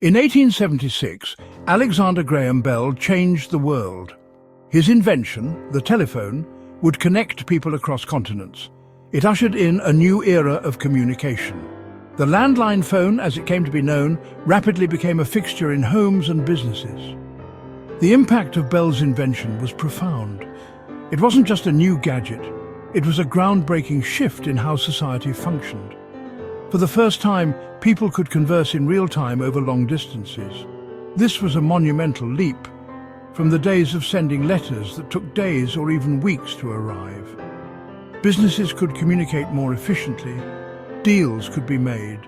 In 1876, Alexander Graham Bell changed the world. His invention, the telephone, would connect people across continents. It ushered in a new era of communication. The landline phone, as it came to be known, rapidly became a fixture in homes and businesses. The impact of Bell's invention was profound. It wasn't just a new gadget, it was a groundbreaking shift in how society functioned. For the first time, people could converse in real time over long distances. This was a monumental leap, from the days of sending letters that took days or even weeks to arrive. Businesses could communicate more efficiently, deals could be made,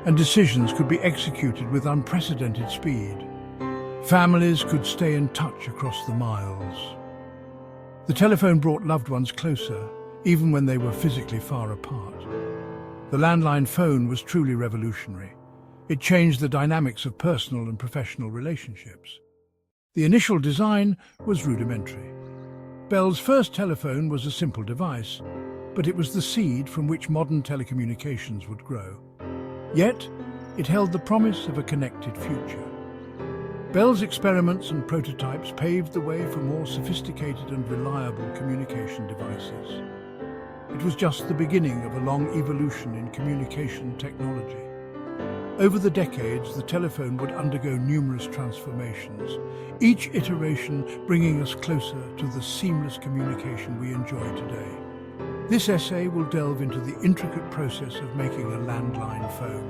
and decisions could be executed with unprecedented speed. Families could stay in touch across the miles. The telephone brought loved ones closer, even when they were physically far apart. The landline phone was truly revolutionary. It changed the dynamics of personal and professional relationships. The initial design was rudimentary. Bell's first telephone was a simple device, but it was the seed from which modern telecommunications would grow. Yet, it held the promise of a connected future. Bell's experiments and prototypes paved the way for more sophisticated and reliable communication devices. It was just the beginning of a long evolution in communication technology. Over the decades, the telephone would undergo numerous transformations, each iteration bringing us closer to the seamless communication we enjoy today. This essay will delve into the intricate process of making a landline phone,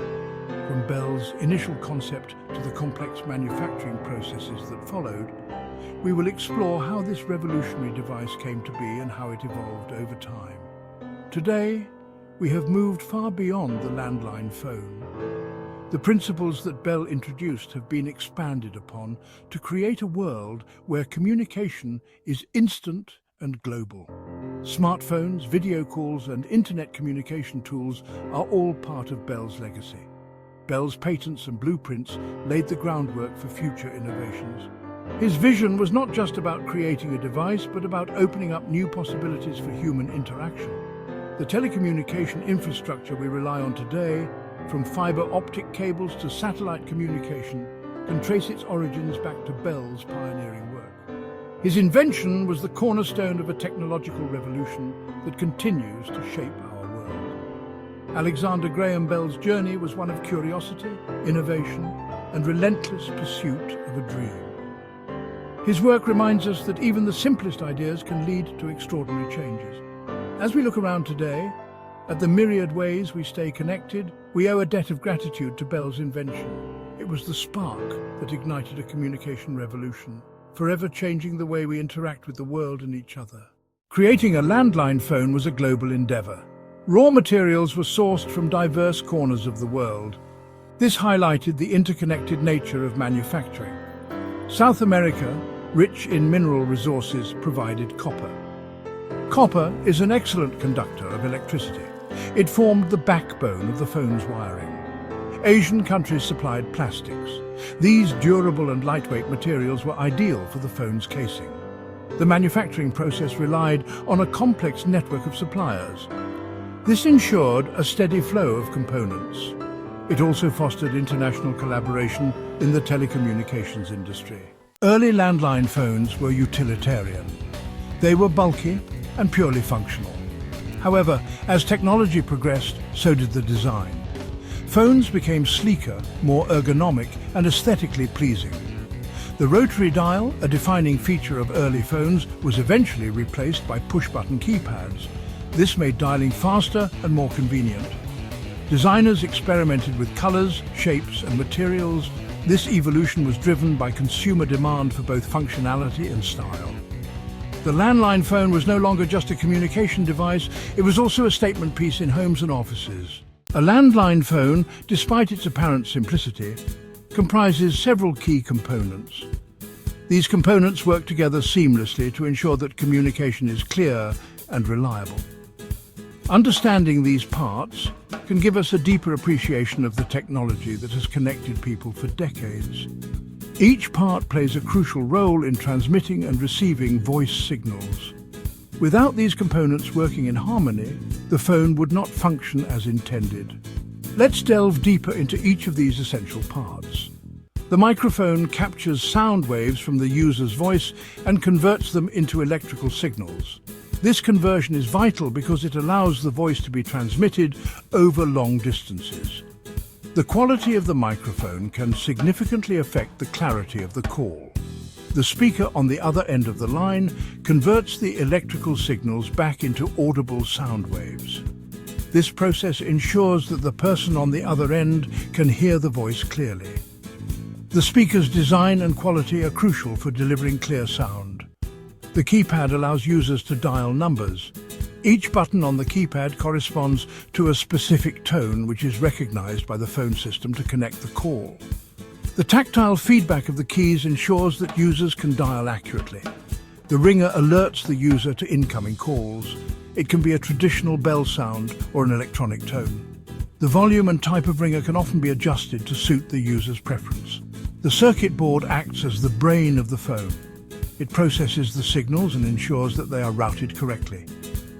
from Bell's initial concept to the complex manufacturing processes that followed. We will explore how this revolutionary device came to be and how it evolved over time. Today, we have moved far beyond the landline phone. The principles that Bell introduced have been expanded upon to create a world where communication is instant and global. Smartphones, video calls, and internet communication tools are all part of Bell's legacy. Bell's patents and blueprints laid the groundwork for future innovations. His vision was not just about creating a device, but about opening up new possibilities for human interaction. The telecommunication infrastructure we rely on today, from fiber optic cables to satellite communication, can trace its origins back to Bell's pioneering work. His invention was the cornerstone of a technological revolution that continues to shape our world. Alexander Graham Bell's journey was one of curiosity, innovation, and relentless pursuit of a dream. His work reminds us that even the simplest ideas can lead to extraordinary changes. As we look around today, at the myriad ways we stay connected, we owe a debt of gratitude to Bell's invention. It was the spark that ignited a communication revolution, forever changing the way we interact with the world and each other. Creating a landline phone was a global endeavor. Raw materials were sourced from diverse corners of the world. This highlighted the interconnected nature of manufacturing. South America, rich in mineral resources, provided copper. Copper is an excellent conductor of electricity. It formed the backbone of the phone's wiring. Asian countries supplied plastics. These durable and lightweight materials were ideal for the phone's casing. The manufacturing process relied on a complex network of suppliers. This ensured a steady flow of components. It also fostered international collaboration in the telecommunications industry. Early landline phones were utilitarian. They were bulky and purely functional. However, as technology progressed, so did the design. Phones became sleeker, more ergonomic, and aesthetically pleasing. The rotary dial, a defining feature of early phones, was eventually replaced by push-button keypads. This made dialing faster and more convenient. Designers experimented with colors, shapes, and materials. This evolution was driven by consumer demand for both functionality and style. The landline phone was no longer just a communication device, it was also a statement piece in homes and offices. A landline phone, despite its apparent simplicity, comprises several key components. These components work together seamlessly to ensure that communication is clear and reliable. Understanding these parts can give us a deeper appreciation of the technology that has connected people for decades. Each part plays a crucial role in transmitting and receiving voice signals. Without these components working in harmony, the phone would not function as intended. Let's delve deeper into each of these essential parts. The microphone captures sound waves from the user's voice and converts them into electrical signals. This conversion is vital because it allows the voice to be transmitted over long distances. The quality of the microphone can significantly affect the clarity of the call. The speaker on the other end of the line converts the electrical signals back into audible sound waves. This process ensures that the person on the other end can hear the voice clearly. The speaker's design and quality are crucial for delivering clear sound. The keypad allows users to dial numbers. Each button on the keypad corresponds to a specific tone which is recognized by the phone system to connect the call. The tactile feedback of the keys ensures that users can dial accurately. The ringer alerts the user to incoming calls. It can be a traditional bell sound or an electronic tone. The volume and type of ringer can often be adjusted to suit the user's preference. The circuit board acts as the brain of the phone. It processes the signals and ensures that they are routed correctly.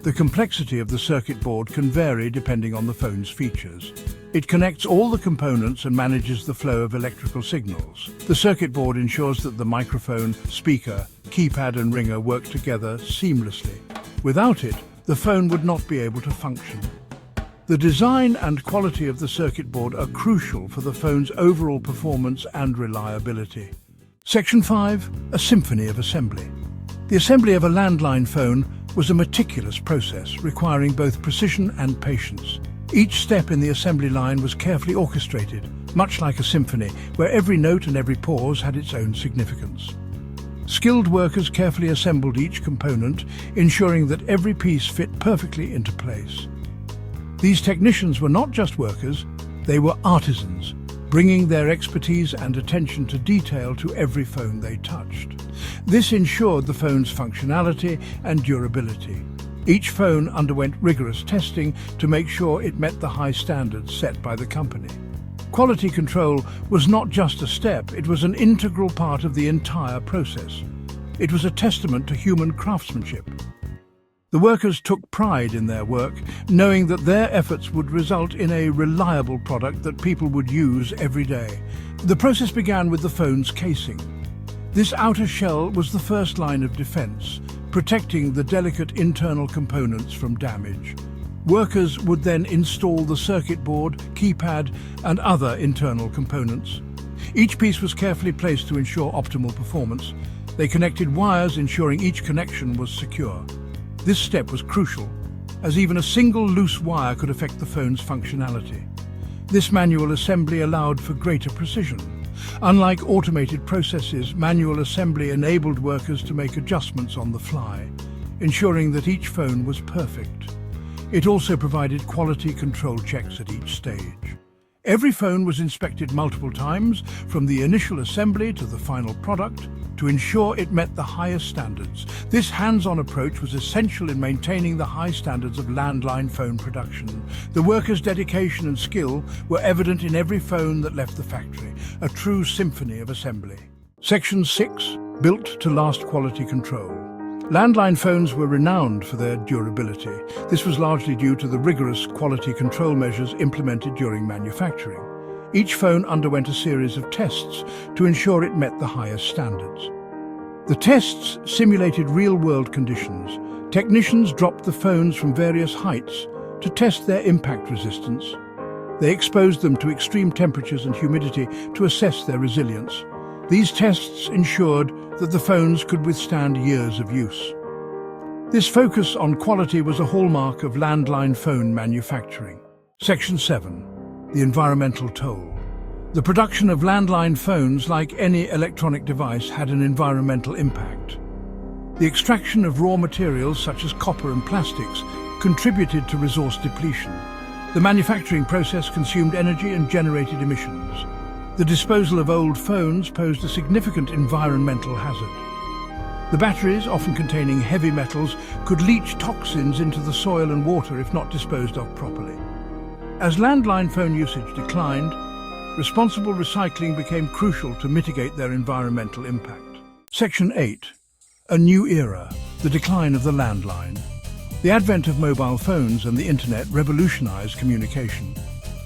The complexity of the circuit board can vary depending on the phone's features. It connects all the components and manages the flow of electrical signals. The circuit board ensures that the microphone, speaker, keypad and ringer work together seamlessly. Without it, the phone would not be able to function. The design and quality of the circuit board are crucial for the phone's overall performance and reliability. Section 5. A symphony of assembly. The assembly of a landline phone was a meticulous process requiring both precision and patience. Each step in the assembly line was carefully orchestrated, much like a symphony, where every note and every pause had its own significance. Skilled workers carefully assembled each component, ensuring that every piece fit perfectly into place. These technicians were not just workers, they were artisans, bringing their expertise and attention to detail to every phone they touched. This ensured the phone's functionality and durability. Each phone underwent rigorous testing to make sure it met the high standards set by the company. Quality control was not just a step, it was an integral part of the entire process. It was a testament to human craftsmanship. The workers took pride in their work, knowing that their efforts would result in a reliable product that people would use every day. The process began with the phone's casing. This outer shell was the first line of defense, protecting the delicate internal components from damage. Workers would then install the circuit board, keypad, and other internal components. Each piece was carefully placed to ensure optimal performance. They connected wires, ensuring each connection was secure. This step was crucial, as even a single loose wire could affect the phone's functionality. This manual assembly allowed for greater precision. Unlike automated processes, manual assembly enabled workers to make adjustments on the fly, ensuring that each phone was perfect. It also provided quality control checks at each stage. Every phone was inspected multiple times, from the initial assembly to the final product, to ensure it met the highest standards. This hands-on approach was essential in maintaining the high standards of landline phone production. The workers' dedication and skill were evident in every phone that left the factory, a true symphony of assembly. Section 6. Built to last quality control. Landline phones were renowned for their durability. This was largely due to the rigorous quality control measures implemented during manufacturing. Each phone underwent a series of tests to ensure it met the highest standards. The tests simulated real-world conditions. Technicians dropped the phones from various heights to test their impact resistance. They exposed them to extreme temperatures and humidity to assess their resilience. These tests ensured that the phones could withstand years of use. This focus on quality was a hallmark of landline phone manufacturing. Section 7. The environmental toll. The production of landline phones, like any electronic device, had an environmental impact. The extraction of raw materials such as copper and plastics contributed to resource depletion. The manufacturing process consumed energy and generated emissions. The disposal of old phones posed a significant environmental hazard. The batteries, often containing heavy metals, could leach toxins into the soil and water if not disposed of properly. As landline phone usage declined, responsible recycling became crucial to mitigate their environmental impact. Section 8. A new era, the decline of the landline. The advent of mobile phones and the internet revolutionized communication.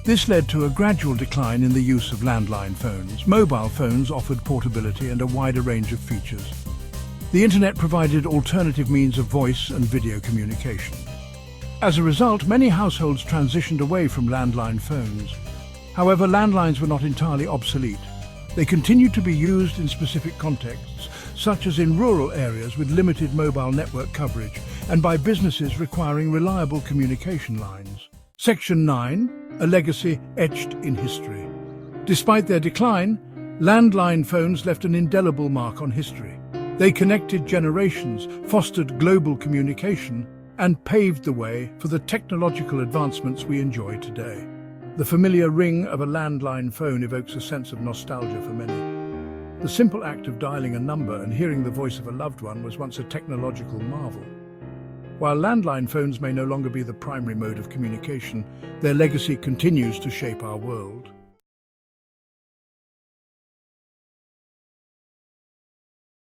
This led to a gradual decline in the use of landline phones. Mobile phones offered portability and a wider range of features. The internet provided alternative means of voice and video communication. As a result, many households transitioned away from landline phones. However, landlines were not entirely obsolete. They continued to be used in specific contexts, such as in rural areas with limited mobile network coverage and by businesses requiring reliable communication lines. Section 9. A legacy etched in history. Despite their decline, landline phones left an indelible mark on history. They connected generations, fostered global communication, and paved the way for the technological advancements we enjoy today. The familiar ring of a landline phone evokes a sense of nostalgia for many. The simple act of dialing a number and hearing the voice of a loved one was once a technological marvel. While landline phones may no longer be the primary mode of communication, their legacy continues to shape our world.